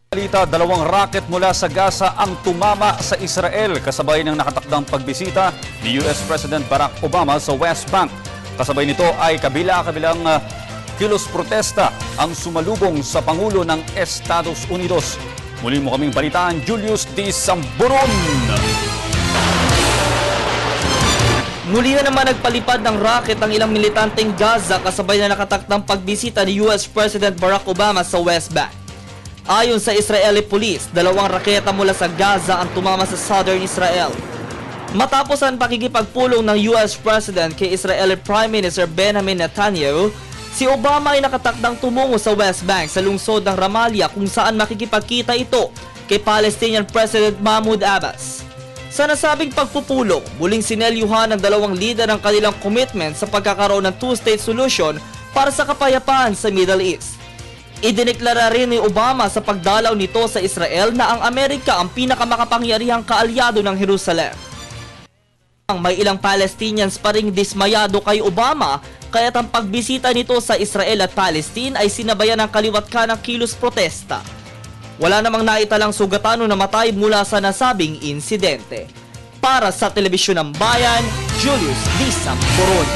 Balita, dalawang rocket mula sa Gaza ang tumama sa Israel kasabay ng nakatakdang pagbisita ni US President Barack Obama sa West Bank. Kasabay nito ay kabilang kilos protesta ang sumalubong sa Pangulo ng Estados Unidos. Muli mo kaming balitaan, Julius D. Samburon. Muli na naman nagpalipad ng rocket ang ilang militanteng Gaza kasabay na nakatakdang pagbisita ni US President Barack Obama sa West Bank. Ayon sa Israeli Police, dalawang raketa mula sa Gaza ang tumama sa southern Israel. Matapos ang pakikipagpulong ng US President kay Israeli Prime Minister Benjamin Netanyahu, si Obama ay nakatakdang tumungo sa West Bank sa lungsod ng Ramallah kung saan makikipagkita ito kay Palestinian President Mahmoud Abbas. Sa nasabing pagpupulong, muling sinelyuhan ng dalawang lider ang kanilang commitment sa pagkakaroon ng two-state solution para sa kapayapaan sa Middle East. Idineklara rin ni Obama sa pagdalaw nito sa Israel na ang Amerika ang pinakamakapangyarihang kaalyado ng Jerusalem. May ilang Palestinians pa ring dismayado kay Obama, kaya't ang pagbisita nito sa Israel at Palestine ay sinabayan ng kaliwat kanang kilos protesta. Wala namang naitalang sugatan o namatay mula sa nasabing insidente. Para sa Telebisyon ng Bayan, Julius D. Samburon.